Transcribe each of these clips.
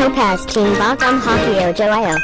Kupas Team Bottom Hockey 좋아요.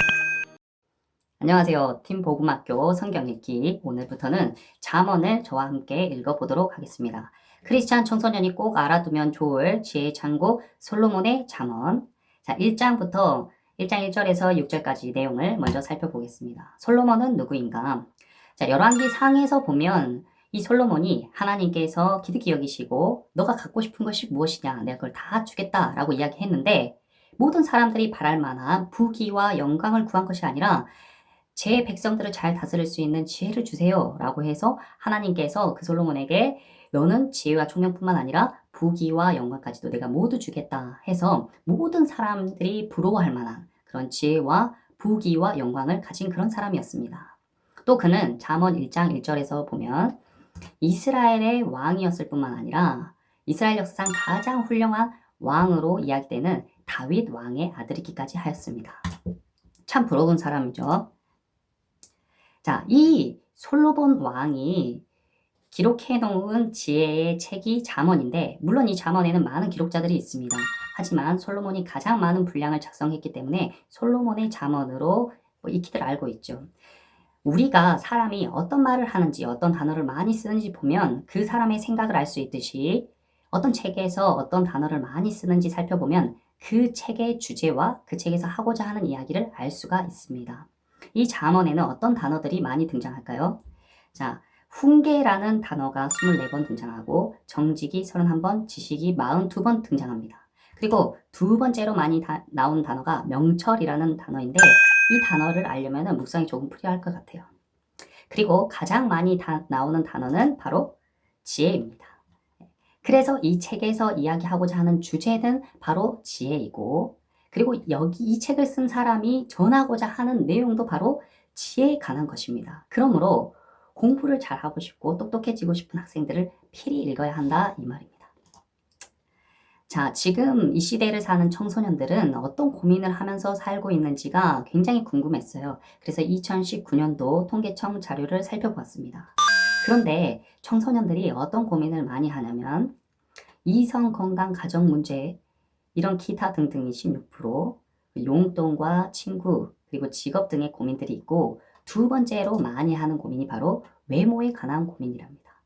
안녕하세요. 팀 복음학교 성경 읽기. 오늘부터는 잠언을 저와 함께 읽어보도록 하겠습니다. 크리스찬 청소년이 꼭 알아두면 좋을 지혜의 창고 솔로몬의 잠언. 자, 1장부터 1장 1절에서 6절까지 내용을 먼저 살펴보겠습니다. 솔로몬은 누구인가? 자, 열왕기 상에서 보면 이 솔로몬이 하나님께서 기득히 여기시고 너가 갖고 싶은 것이 무엇이냐? 내가 그걸 다 주겠다라고 이야기했는데 모든 사람들이 바랄 만한 부귀와 영광을 구한 것이 아니라 제 백성들을 잘 다스릴 수 있는 지혜를 주세요 라고 해서 하나님께서 그 솔로몬에게 너는 지혜와 총명뿐만 아니라 부귀와 영광까지도 내가 모두 주겠다 해서 모든 사람들이 부러워할 만한 그런 지혜와 부귀와 영광을 가진 그런 사람이었습니다. 또 그는 잠언 1장 1절에서 보면 이스라엘의 왕이었을 뿐만 아니라 이스라엘 역사상 가장 훌륭한 왕으로 이야기되는 다윗 왕의 아들이기까지 하였습니다. 참 부러운 사람이죠. 자, 이 솔로몬 왕이 기록해 놓은 지혜의 책이 잠언인데 물론 이 잠언에는 많은 기록자들이 있습니다. 하지만 솔로몬이 가장 많은 분량을 작성했기 때문에 솔로몬의 잠언으로 익히들 알고 있죠. 우리가 사람이 어떤 말을 하는지 어떤 단어를 많이 쓰는지 보면 그 사람의 생각을 알 수 있듯이 어떤 책에서 어떤 단어를 많이 쓰는지 살펴보면 그 책의 주제와 그 책에서 하고자 하는 이야기를 알 수가 있습니다. 이 잠언에는 어떤 단어들이 많이 등장할까요? 자, 훈계라는 단어가 24번 등장하고 정직이 31번, 지식이 42번 등장합니다. 그리고 두 번째로 많이 나오는 단어가 명철이라는 단어인데 이 단어를 알려면 묵상이 조금 필요할 것 같아요. 그리고 가장 많이 나오는 단어는 바로 지혜입니다. 그래서 이 책에서 이야기하고자 하는 주제는 바로 지혜이고 그리고 여기 이 책을 쓴 사람이 전하고자 하는 내용도 바로 지혜에 관한 것입니다. 그러므로 공부를 잘하고 싶고 똑똑해지고 싶은 학생들을 필히 읽어야 한다 이 말입니다. 자, 지금 이 시대를 사는 청소년들은 어떤 고민을 하면서 살고 있는지가 굉장히 궁금했어요. 그래서 2019년도 통계청 자료를 살펴보았습니다. 그런데 청소년들이 어떤 고민을 많이 하냐면 이성, 건강, 가정 문제, 이런 기타 등등이 16%, 용돈과 친구, 그리고 직업 등의 고민들이 있고 두 번째로 많이 하는 고민이 바로 외모에 관한 고민이랍니다.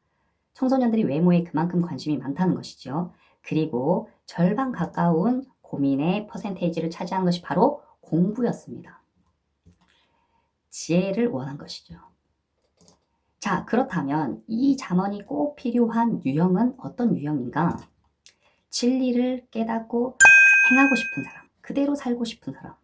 청소년들이 외모에 그만큼 관심이 많다는 것이죠. 그리고 절반 가까운 고민의 퍼센테이지를 차지한 것이 바로 공부였습니다. 지혜를 원한 것이죠. 자, 그렇다면 이 잠언이 꼭 필요한 유형은 어떤 유형인가? 진리를 깨닫고 행하고 싶은 사람, 그대로 살고 싶은 사람,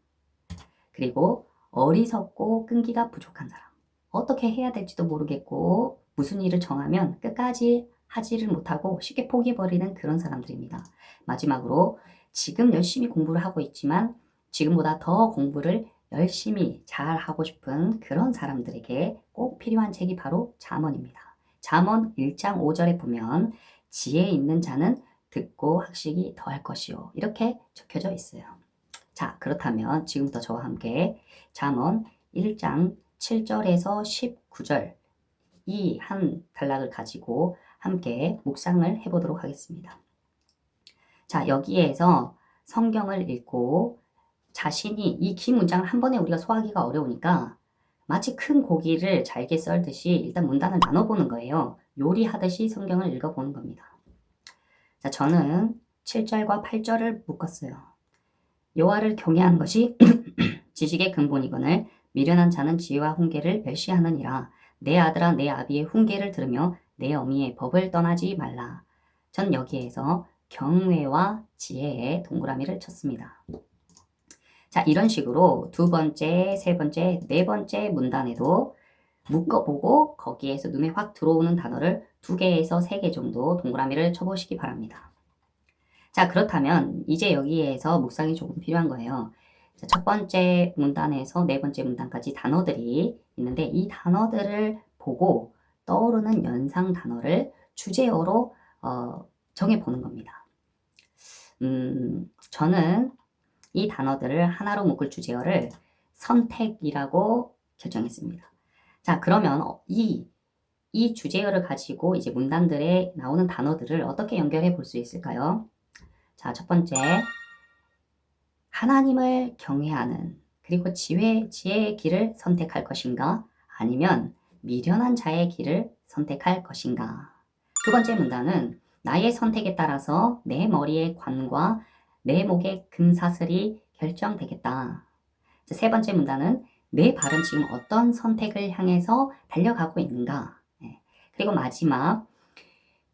그리고 어리석고 끈기가 부족한 사람, 어떻게 해야 될지도 모르겠고 무슨 일을 정하면 끝까지 하지를 못하고 쉽게 포기해버리는 그런 사람들입니다. 마지막으로 지금 열심히 공부를 하고 있지만 지금보다 더 공부를 열심히 잘 하고 싶은 그런 사람들에게 꼭 필요한 책이 바로 잠언입니다. 잠언 1장 5절에 보면 지혜 있는 자는 듣고 학식이 더할 것이요 이렇게 적혀져 있어요. 자, 그렇다면 지금부터 저와 함께 잠언 1장 7절에서 19절 이 한 단락을 가지고 함께 묵상을 해보도록 하겠습니다. 자, 여기에서 성경을 읽고 자신이 이 긴 문장을 한 번에 우리가 소화하기가 어려우니까 마치 큰 고기를 잘게 썰듯이 일단 문단을 나눠보는 거예요. 요리하듯이 성경을 읽어보는 겁니다. 자, 저는 7절과 8절을 묶었어요. 여호와를 경외하는 것이 지식의 근본이거늘 미련한 자는 지혜와 훈계를 멸시하느니라. 내 아들아 내 아비의 훈계를 들으며 내 어미의 법을 떠나지 말라. 전 여기에서 경외와 지혜의 동그라미를 쳤습니다. 자, 이런 식으로 두 번째, 세 번째, 네 번째 문단에도 묶어보고 거기에서 눈에 확 들어오는 단어를 2개에서 3개 정도 동그라미를 쳐보시기 바랍니다. 자, 그렇다면 이제 여기에서 묵상이 조금 필요한 거예요. 자, 첫 번째 문단에서 네 번째 문단까지 단어들이 있는데 이 단어들을 보고 떠오르는 연상 단어를 주제어로 정해보는 겁니다. 저는 이 단어들을 하나로 묶을 주제어를 선택이라고 결정했습니다. 자, 그러면 이 주제어를 가지고 이제 문단들에 나오는 단어들을 어떻게 연결해 볼 수 있을까요? 자, 첫 번째, 하나님을 경외하는 그리고 지혜의 길을 선택할 것인가? 아니면 미련한 자의 길을 선택할 것인가? 두 번째 문단은 나의 선택에 따라서 내 머리의 관과 내 목의 금사슬이 결정되겠다. 세 번째 문단은 내 발은 지금 어떤 선택을 향해서 달려가고 있는가? 그리고 마지막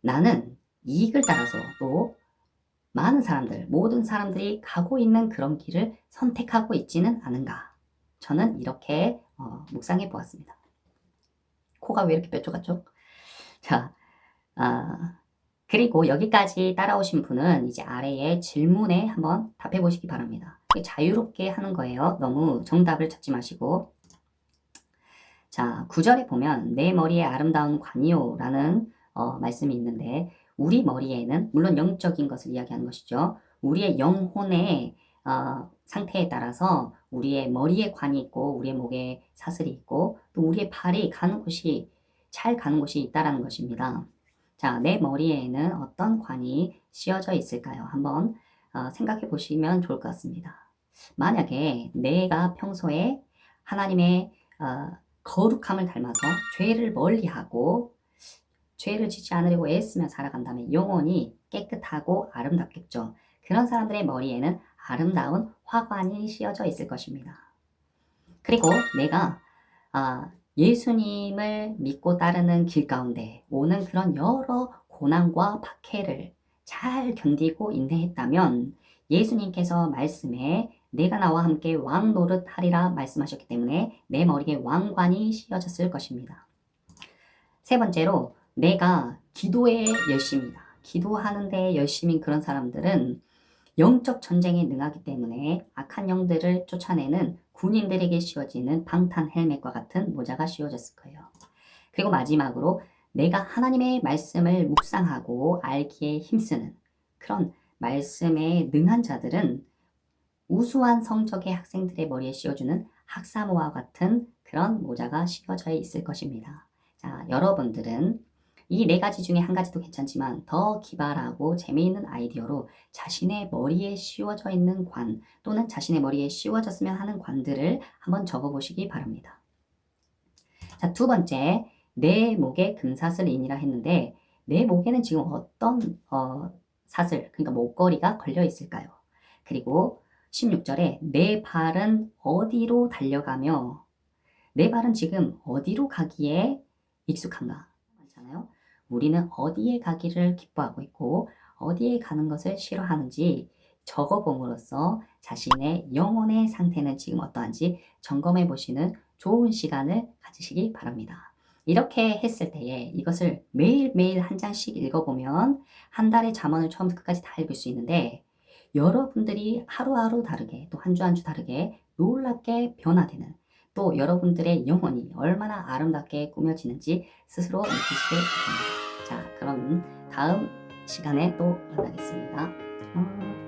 나는 이익을 따라서 또 많은 사람들, 모든 사람들이 가고 있는 그런 길을 선택하고 있지는 않은가? 저는 이렇게 묵상해 보았습니다. 코가 왜 이렇게 뾰족하죠? 자, 그리고 여기까지 따라오신 분은 이제 아래에 질문에 한번 답해 보시기 바랍니다. 자유롭게 하는 거예요. 너무 정답을 찾지 마시고. 자, 9절에 보면 내 머리에 아름다운 관이요 라는 말씀이 있는데 우리 머리에는 물론 영적인 것을 이야기하는 것이죠. 우리의 영혼의 상태에 따라서 우리의 머리에 관이 있고 우리의 목에 사슬이 있고 또 우리의 발이 가는 곳이 잘 가는 곳이 있다라는 것입니다. 자, 내 머리에는 어떤 관이 씌어져 있을까요? 한번 생각해 보시면 좋을 것 같습니다. 만약에 내가 평소에 하나님의 거룩함을 닮아서 죄를 멀리하고 죄를 짓지 않으려고 애쓰며 살아간다면 영혼이 깨끗하고 아름답겠죠. 그런 사람들의 머리에는 아름다운 화관이 씌어져 있을 것입니다. 그리고 내가 예수님을 믿고 따르는 길 가운데 오는 그런 여러 고난과 박해를 잘 견디고 인내했다면 예수님께서 말씀에 내가 나와 함께 왕 노릇하리라 말씀하셨기 때문에 내 머리에 왕관이 씌어졌을 것입니다. 세 번째로 내가 기도에 열심이다. 기도하는데 열심인 그런 사람들은 영적 전쟁에 능하기 때문에 악한 영들을 쫓아내는 군인들에게 씌워지는 방탄 헬멧과 같은 모자가 씌워졌을 거예요. 그리고 마지막으로 내가 하나님의 말씀을 묵상하고 알기에 힘쓰는 그런 말씀에 능한 자들은 우수한 성적의 학생들의 머리에 씌워주는 학사모와 같은 그런 모자가 씌워져 있을 것입니다. 자, 여러분들은 이 네 가지 중에 한 가지도 괜찮지만 더 기발하고 재미있는 아이디어로 자신의 머리에 씌워져 있는 관 또는 자신의 머리에 씌워졌으면 하는 관들을 한번 적어보시기 바랍니다. 자, 두 번째, 내 목에 금사슬이니라 했는데 내 목에는 지금 어떤 사슬, 그러니까 목걸이가 걸려 있을까요? 그리고 16절에 내 발은 어디로 달려가며 내 발은 지금 어디로 가기에 익숙한가? 많잖아요. 우리는 어디에 가기를 기뻐하고 있고 어디에 가는 것을 싫어하는지 적어봄으로써 자신의 영혼의 상태는 지금 어떠한지 점검해 보시는 좋은 시간을 가지시기 바랍니다. 이렇게 했을 때에 이것을 매일매일 한 장씩 읽어보면 한 달의 잠언을 처음부터 끝까지 다 읽을 수 있는데 여러분들이 하루하루 다르게 또 한 주 한 주 다르게 놀랍게 변화되는 또 여러분들의 영혼이 얼마나 아름답게 꾸며지는지 스스로 느끼시게 됩니다. 자, 그럼 다음 시간에 또 만나겠습니다.